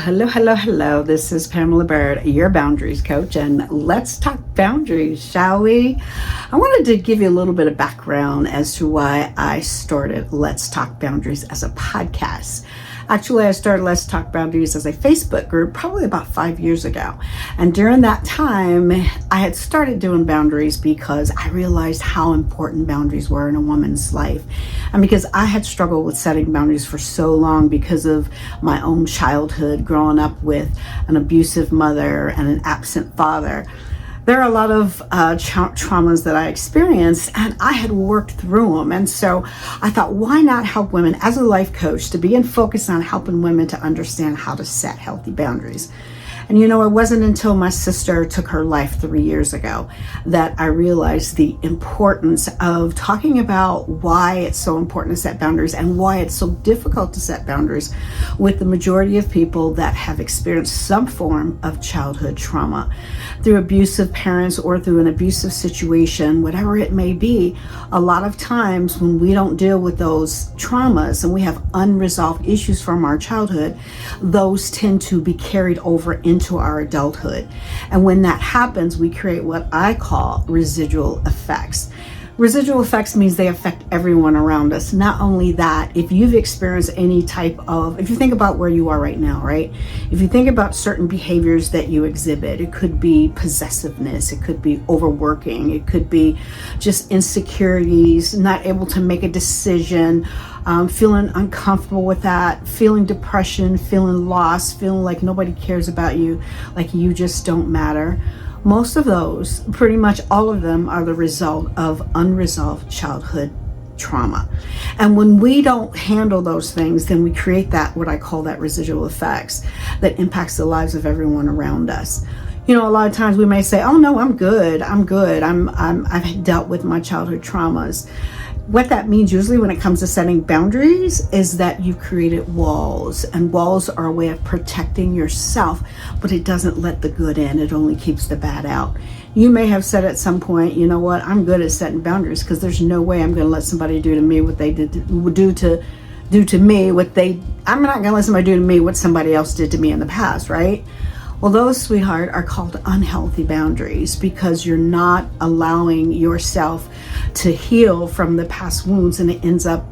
Hello. This is Pamela Baird, your boundaries coach, and let's talk boundaries, shall we? I wanted to give you a little bit of background as to why I started Let's Talk Boundaries as a podcast. Actually, I started Let's Talk Boundaries as a Facebook group probably about 5 years ago. And during that time, I had started doing boundaries because I realized how important boundaries were in a woman's life. And because I had struggled with setting boundaries for so long because of my own childhood, growing up with an abusive mother and an absent father. There are a lot of traumas that I experienced, and I had worked through them. And so I thought, why not help women as a life coach to begin focusing on helping women to understand how to set healthy boundaries? And it wasn't until my sister took her life 3 years ago that I realized the importance of talking about why it's so important to set boundaries and why it's so difficult to set boundaries with the majority of people that have experienced some form of childhood trauma through abusive parents or through an abusive situation, whatever it may be. A lot of times when we don't deal with those traumas and we have unresolved issues from our childhood, those tend to be carried over into our adulthood. And when that happens, we create what I call residual effects. Residual effects means they affect everyone around us. Not only that, if you've experienced if you think about where you are right now, right? If you think about certain behaviors that you exhibit, it could be possessiveness, it could be overworking, it could be just insecurities, not able to make a decision, feeling uncomfortable with that, feeling depression, feeling lost, feeling like nobody cares about you, like you just don't matter. Most of those, pretty much all of them, are the result of unresolved childhood trauma. And when we don't handle those things, then we create what I call that residual effects that impacts the lives of everyone around us. A lot of times we may say, oh no, I'm good. I've dealt with my childhood traumas. What that means usually when it comes to setting boundaries is that you've created walls, and walls are a way of protecting yourself, but it doesn't let the good in. It only keeps the bad out. You may have said at some point, you know what, I'm good at setting boundaries because there's no way I'm going to let somebody do to me what they do to me. I'm not going to let somebody do to me what somebody else did to me in the past, right? Well, those, sweetheart, are called unhealthy boundaries because you're not allowing yourself to heal from the past wounds, and it ends up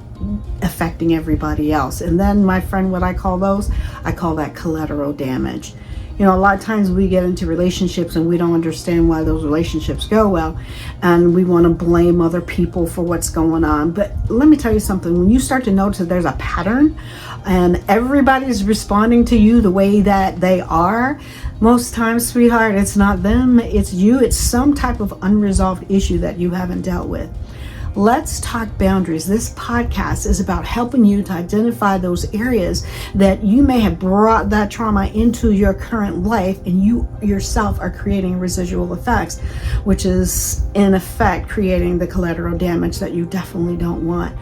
affecting everybody else. And then, my friend, what I call that collateral damage. A lot of times we get into relationships and we don't understand why those relationships go well, and we want to blame other people for what's going on. But let me tell you something, when you start to notice that there's a pattern and everybody's responding to you the way that they are, most times, sweetheart, it's not them, it's you. It's some type of unresolved issue that you haven't dealt with. Let's Talk Boundaries. This podcast is about helping you to identify those areas that you may have brought that trauma into your current life, and you yourself are creating residual effects, which is in effect creating the collateral damage that you definitely don't want.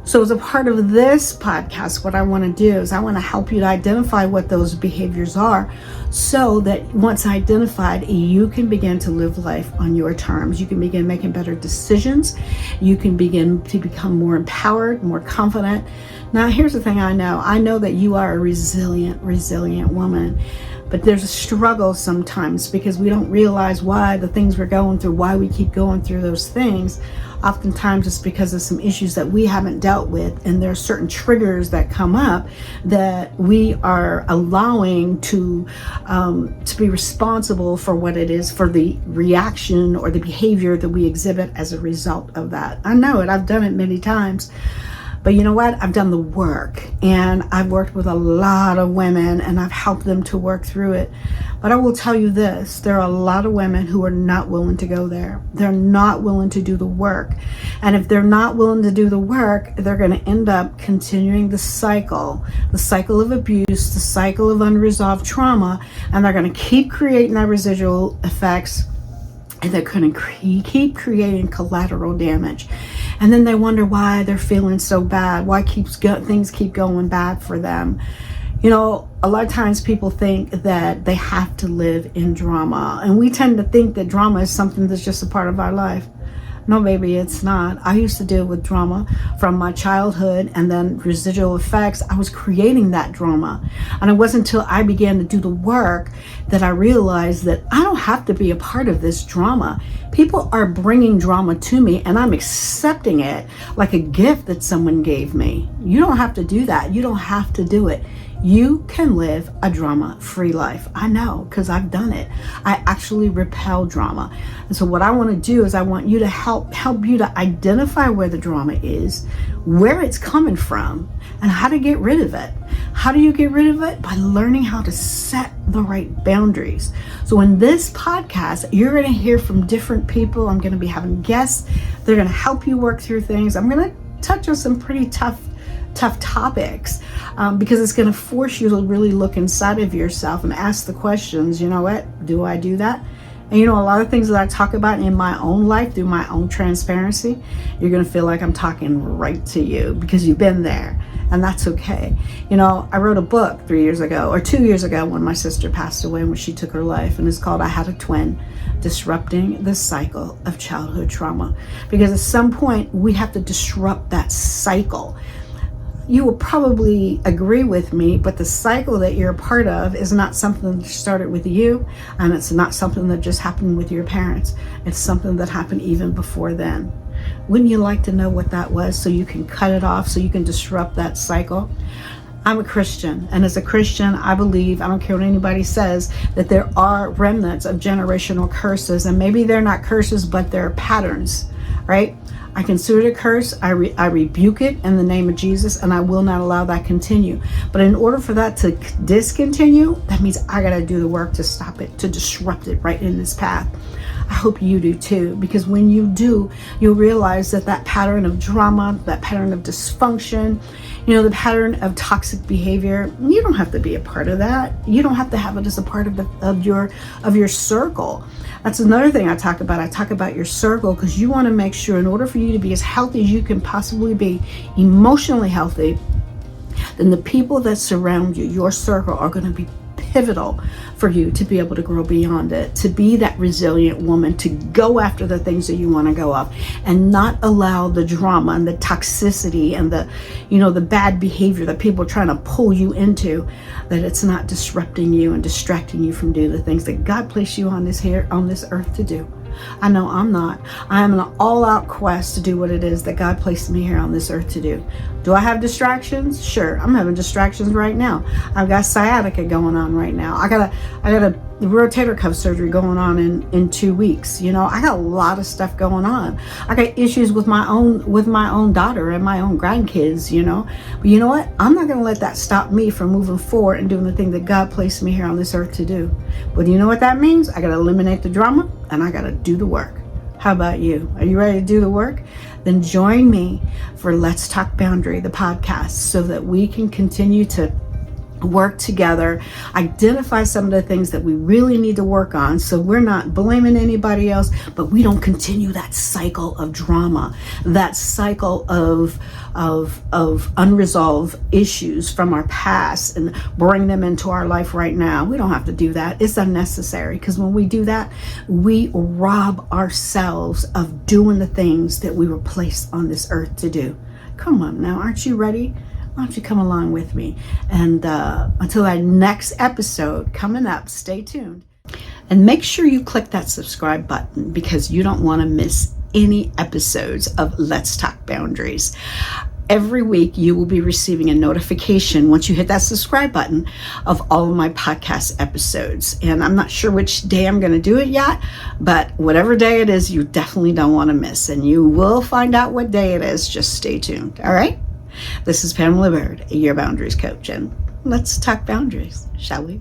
So as a part of this podcast, what I want to do is I want to help you to identify what those behaviors are, so that once identified, you can begin to live life on your terms. You can begin making better decisions. You can begin to become more empowered, more confident. Now, here's the thing I know that you are a resilient woman. But there's a struggle sometimes because we don't realize why the things we're going through, why we keep going through those things. Oftentimes it's because of some issues that we haven't dealt with, and there are certain triggers that come up that we are allowing to be responsible for what it is, for the reaction or the behavior that we exhibit as a result of that. I know it. I've done it many times. But you know what? I've done the work, and I've worked with a lot of women, and I've helped them to work through it. But I will tell you this, there are a lot of women who are not willing to go there. They're not willing to do the work. And if they're not willing to do the work, they're going to end up continuing the cycle of abuse, the cycle of unresolved trauma, and they're going to keep creating that residual effects, and they're going to keep creating collateral damage. And then they wonder why they're feeling so bad, why things keep going bad for them. A lot of times people think that they have to live in drama, and we tend to think that drama is something that's just a part of our life. No, baby, it's not. I used to deal with drama from my childhood, and then residual effects. I was creating that drama. And it wasn't until I began to do the work that I realized that I don't have to be a part of this drama. People are bringing drama to me, and I'm accepting it like a gift that someone gave me. You don't have to do that. You don't have to do it. You can live a drama-free life. I know, because I've done it. I actually repel drama. And so what I want to do is I want you to help you to identify where the drama is, where it's coming from, and how to get rid of it. How do you get rid of it? By learning how to set the right boundaries. So in this podcast, you're going to hear from different people. I'm going to be having guests. They're going to help you work through things. I'm going to touch on some pretty tough topics because it's going to force you to really look inside of yourself and ask the questions, you know what, do I do that? And a lot of things that I talk about in my own life through my own transparency, you're going to feel like I'm talking right to you because you've been there, and that's okay. I wrote a book 3 years ago or 2 years ago when my sister passed away, when she took her life, and it's called I Had a Twin: Disrupting the Cycle of Childhood Trauma. Because at some point we have to disrupt that cycle. You will probably agree with me, but the cycle that you're a part of is not something that started with you, and it's not something that just happened with your parents. It's something that happened even before then. Wouldn't you like to know what that was so you can cut it off, so you can disrupt that cycle? I'm a Christian, and as a Christian, I believe, I don't care what anybody says, that there are remnants of generational curses, and maybe they're not curses, but they're patterns, right? I consider it a curse. I rebuke it in the name of Jesus, and I will not allow that continue. But in order for that to discontinue, that means I got to do the work to stop it, to disrupt it right in this path. I hope you do too, because when you do, you'll realize that pattern of drama, that pattern of dysfunction, the pattern of toxic behavior, you don't have to be a part of that. You don't have to have it as a part of your circle. That's another thing I talk about. I talk about your circle because you want to make sure, in order for you to be as healthy as you can possibly be, emotionally healthy, then the people that surround you, your circle, are going to be pivotal for you to be able to grow beyond it, to be that resilient woman, to go after the things that you want to go off, and not allow the drama and the toxicity and the bad behavior that people are trying to pull you into, that it's not disrupting you and distracting you from doing the things that God placed you on this earth to do. I know I'm not. I am in an all-out quest to do what it is that God placed me here on this earth to do. Do I have distractions? Sure, I'm having distractions right now. I've got sciatica going on right now. I got a rotator cuff surgery going on in 2 weeks. I got a lot of stuff going on. I got issues with my own daughter and my own grandkids. But you know what? I'm not going to let that stop me from moving forward and doing the thing that God placed me here on this earth to do. But you know what that means? I got to eliminate the drama, and I got to do the work. How about you? Are you ready to do the work? Then join me for Let's Talk Boundary, the podcast, so that we can continue to work together, identify some of the things that we really need to work on, so we're not blaming anybody else, but we don't continue that cycle of drama, that cycle of unresolved issues from our past, and bring them into our life right now. We don't have to do that. It's unnecessary, because when we do that, we rob ourselves of doing the things that we were placed on this earth to do. Come on now, aren't you ready? Why don't you come along with me? And until our next episode coming up, stay tuned. And make sure you click that subscribe button, because you don't want to miss any episodes of Let's Talk Boundaries. Every week you will be receiving a notification once you hit that subscribe button of all of my podcast episodes. And I'm not sure which day I'm going to do it yet, but whatever day it is, you definitely don't want to miss. And you will find out what day it is. Just stay tuned. All right? This is Pamela Baird, your boundaries coach, and let's talk boundaries, shall we?